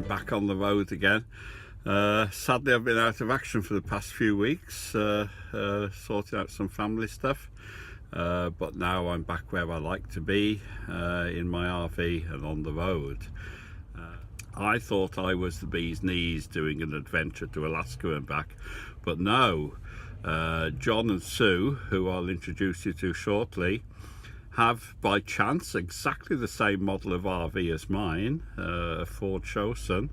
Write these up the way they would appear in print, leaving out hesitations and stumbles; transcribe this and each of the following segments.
back on the road again. Sadly, I've been out of action for the past few weeks, sorting out some family stuff. But now I'm back where I like to be, in my RV and on the road. I thought I was the bee's knees doing an adventure to Alaska and back, but no. John and Sue, who I'll introduce you to shortly, have by chance exactly the same model of RV as mine, a Ford Chosen.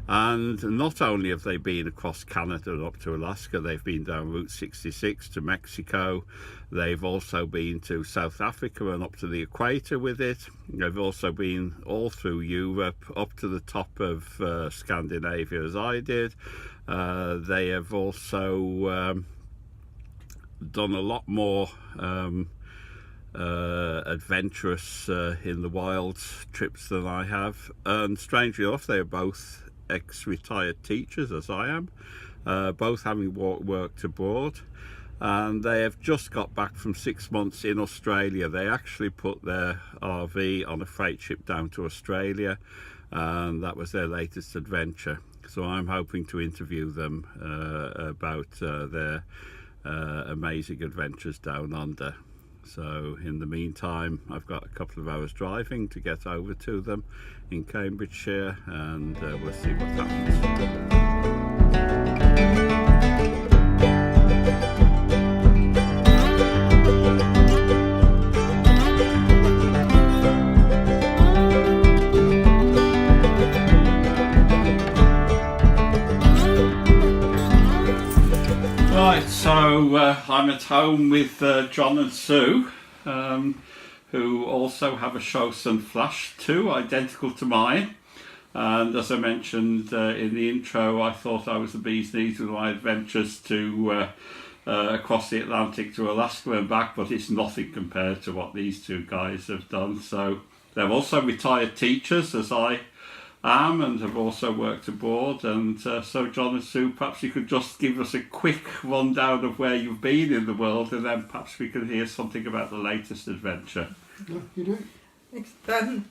And not only have they been across Canada and up to Alaska, they've been down Route 66 to Mexico. They've also been to South Africa and up to the equator with it. They've also been all through Europe, up to the top of Scandinavia as I did. They have also done a lot more adventurous in the wild trips than I have. And strangely enough, they are both ex-retired teachers as I am, both having worked abroad, and they have just got back from 6 months in Australia. They actually put their RV on a freight ship down to Australia, and that was their latest adventure. So I'm hoping to interview them about their amazing adventures down under. So in the meantime, I've got a couple of hours driving to get over to them in Cambridgeshire, and we'll see what happens. Right, so I'm at home with John and Sue, who also have a Chosen Flash 2, identical to mine. And as I mentioned in the intro, I thought I was the bee's knees with my adventures to across the Atlantic to Alaska and back, but it's nothing compared to what these two guys have done. So they're also retired teachers, as I am, and have also worked abroad. And so John and Sue, perhaps you could just give us a quick rundown of where you've been in the world, and then perhaps we can hear something about the latest adventure. Yeah, you do.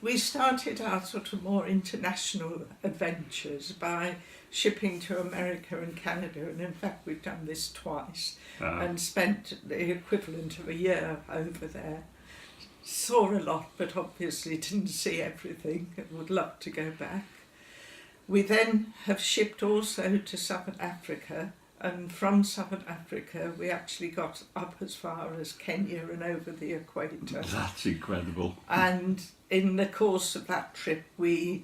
We started our sort of more international adventures by shipping to America and Canada, and in fact we've done this twice, and spent the equivalent of a year over there. Saw a lot, but obviously didn't see everything and would love to go back. We then have shipped also to Southern Africa, and from Southern Africa we actually got up as far as Kenya and over the equator. That's incredible. And in the course of that trip we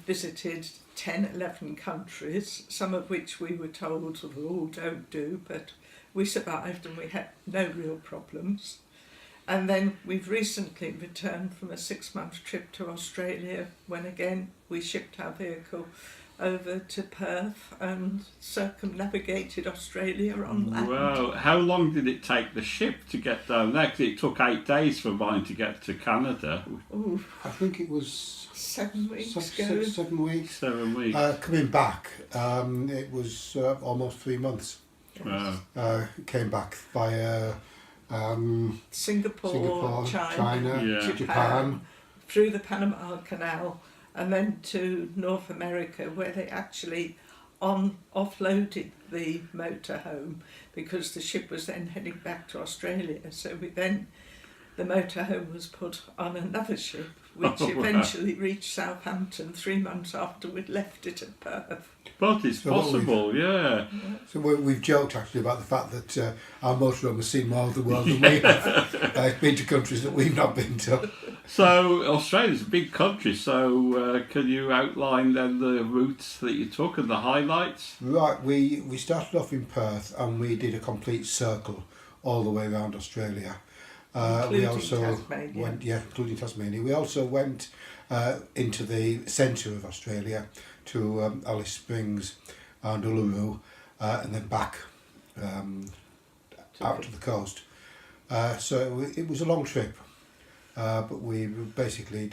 visited 11 countries, some of which we were told, oh, don't do, but we survived and we had no real problems. And then we've recently returned from a 6-month trip to Australia, when again we shipped our vehicle over to Perth and circumnavigated Australia on land. Wow, how long did it take the ship to get down there? 'Cause it took 8 days for mine to get to Canada. Ooh, I think it was 7 weeks ago. 7 weeks. 7 weeks. Coming back, it was almost 3 months. Yes. Wow. Came back via Singapore, China, Yeah. Japan. through the Panama Canal, and then to North America, where they actually offloaded the motorhome, because the ship was then heading back to Australia. So the motorhome was put on another ship, which eventually reached Southampton 3 months after we'd left it at Perth. But it's possible, yeah. So we've joked actually about the fact that our motorhome has seen more of the world than we have. Been to countries that we've not been to. So Australia's a big country, so can you outline then the routes that you took and the highlights? Right, we started off in Perth and we did a complete circle all the way around Australia. We also Tasmania. Including Tasmania. We also went into the centre of Australia to Alice Springs and Uluru, and then back out to the coast. So it was a long trip, but we basically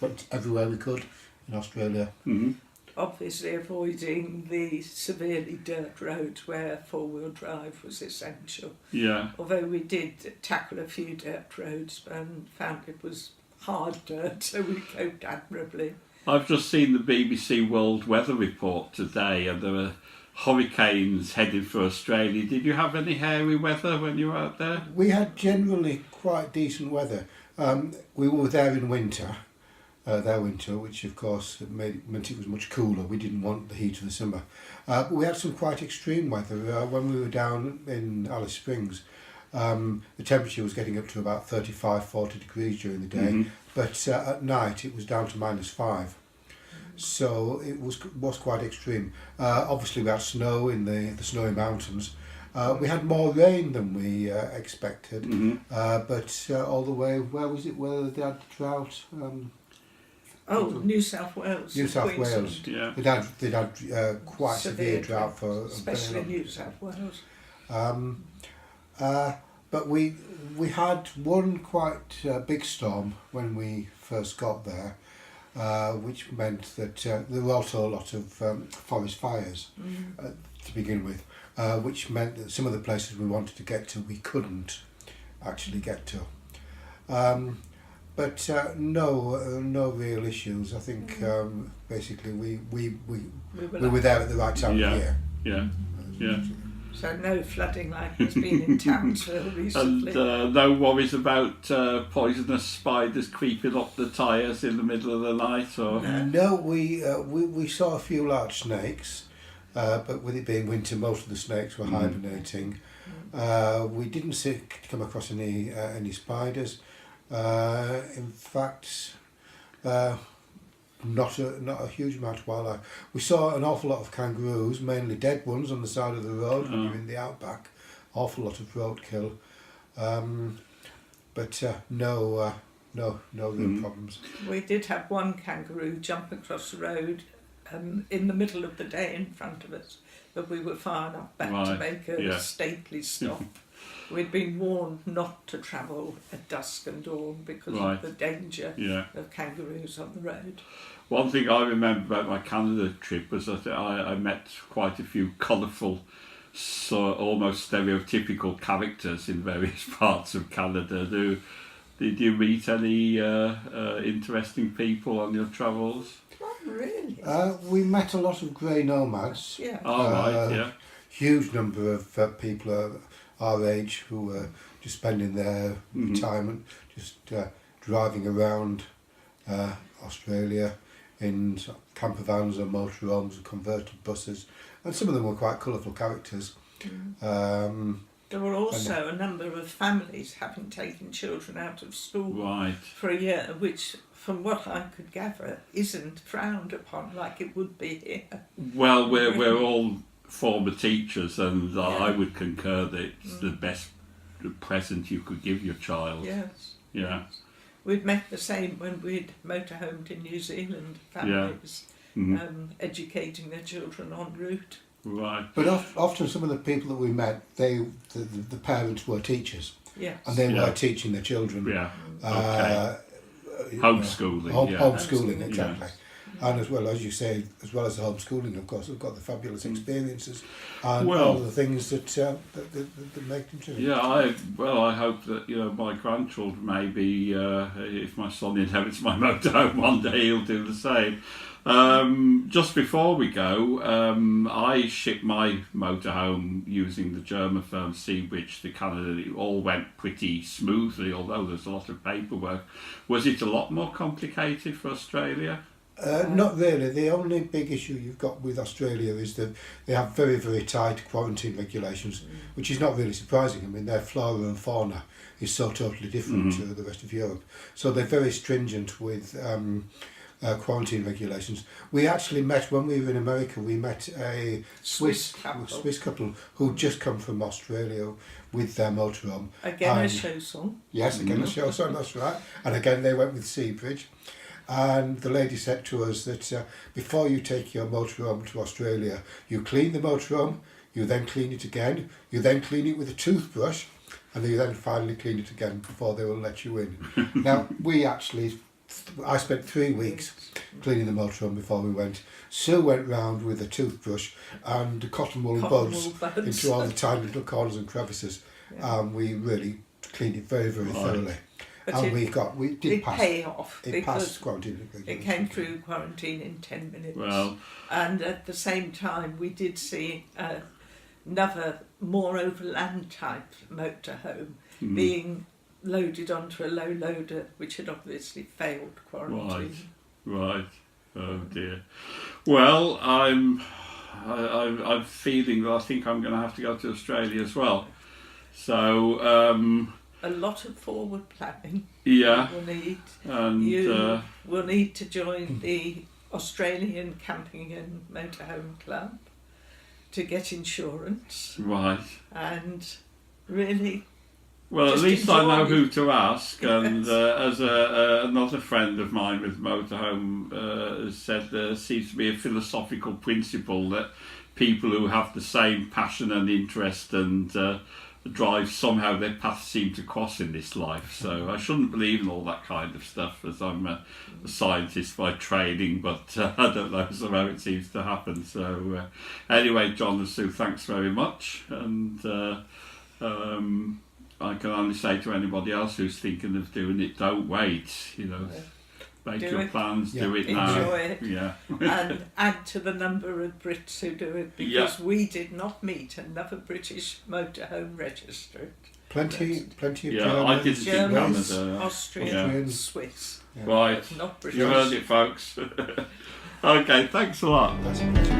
went everywhere we could in Australia. Mm-hmm. Obviously avoiding the severely dirt roads where four-wheel drive was essential. Yeah. Although we did tackle a few dirt roads and found it was hard dirt, so we coped admirably. I've just seen the BBC World Weather Report today, and there are hurricanes headed for Australia. Did you have any hairy weather when you were out there? We had generally quite decent weather. We were there in winter, which of course meant it was much cooler. We didn't want the heat of the summer. But we had some quite extreme weather. When we were down in Alice Springs, the temperature was getting up to about 35, 40 degrees during the day, but at night it was down to -5. So it was quite extreme. Obviously we had snow in the snowy mountains. We had more rain than we expected, but all the way, where was it where they had drought? New South Wales. New South Queensland. Wales. Yeah. They'd had quite severe drought for especially in New South Wales. But we had one quite big storm when we first got there, which meant that there were also a lot of forest fires to begin with, which meant that some of the places we wanted to get to we couldn't actually get to. But no real issues. I think basically we were there at the right time of year. Yeah. So no flooding like there's been in Townsville recently. And no worries about poisonous spiders creeping up the tyres in the middle of the night, or? No, we saw a few large snakes, but with it being winter, most of the snakes were hibernating. We didn't come across any spiders. In fact, not a huge amount of wildlife. We saw an awful lot of kangaroos, mainly dead ones on the side of the road when you're in the outback. Awful lot of roadkill, but no real problems. We did have one kangaroo jump across the road in the middle of the day in front of us, but we were far enough back to make a stately stop. We'd been warned not to travel at dusk and dawn because of the danger of kangaroos on the road. One thing I remember about my Canada trip was that I met quite a few colourful, almost stereotypical characters in various parts of Canada. Did you meet any interesting people on your travels? Not really. We met a lot of grey nomads. Yeah. Huge number of people our age who were just spending their retirement just driving around Australia in camper vans or motorhomes and converted buses, and some of them were quite colourful characters. There were also a number of families having taken children out of school for a year, which, from what I could gather, isn't frowned upon like it would be here. Well, we're all former teachers, and I would concur that it's the best present you could give your child. Yes. Yeah. We'd met the same when we'd motorhomed in New Zealand, families educating their children en route. Right. But often some of the people that we met, the parents were teachers. Yes. And they were teaching their children. Yeah. Homeschooling. Homeschooling, exactly. And as well as you say, as well as the homeschooling, of course, we've got the fabulous experiences and all the things that make them too. Yeah, I hope that my grandchildren, maybe if my son inherits my motorhome one day, he'll do the same. Just before we go, I shipped my motorhome using the German firm Seabridge to Canada. It all went pretty smoothly, although there's a lot of paperwork. Was it a lot more complicated for Australia? Not really. The only big issue you've got with Australia is that they have very, very tight quarantine regulations, which is not really surprising. I mean, their flora and fauna is so totally different to the rest of Europe. So they're very stringent with quarantine regulations. We actually met, when we were in America, we met a Swiss couple who'd just come from Australia with their motorhome. Again, a show song. Yes, again a show song, that's right. And again, they went with Seabridge. And the lady said to us that before you take your motorhome to Australia, you clean the motorhome, you then clean it again, you then clean it with a toothbrush, and you then finally clean it again before they will let you in. Now, I spent 3 weeks cleaning the motorhome before we went. Sue went round with a toothbrush and cotton wool buds into all the tiny little corners and crevices. Yeah. We really cleaned it very, very thoroughly. But And we did it pass. pay off It because passed quarantine. it came through quarantine in 10 minutes. Well, And at the same time, we did see another more overland type motorhome being loaded onto a low loader, which had obviously failed quarantine. right. Oh dear. Well, I'm feeling that I think I'm going to have to go to Australia as well. So A lot of forward planning. yeah, We'll need. and You will need to join the Australian Camping and Motorhome Club to get insurance, right. and really Well, at just least I know enjoy. who to ask, and Yes. as another friend of mine with motorhome has said, there seems to be a philosophical principle that people who have the same passion and interest and drive, somehow their paths seem to cross in this life. So I shouldn't believe in all that kind of stuff, as I'm a scientist by training, but I don't know, somehow it seems to happen. So anyway, John and Sue, thanks very much, and I can only say to anybody else who's thinking of doing it, don't wait, make Do your it. plans, do Yeah. it now. enjoy it. Yeah. And add to the number of Brits who do it, because we did not meet another British motorhome registered. Plenty of Yeah, I did Germans, see Germans, Canada. Austrian, Yeah. Swiss, Yeah. Right, not British. you heard it, folks. Okay, thanks a lot. That's a pleasure.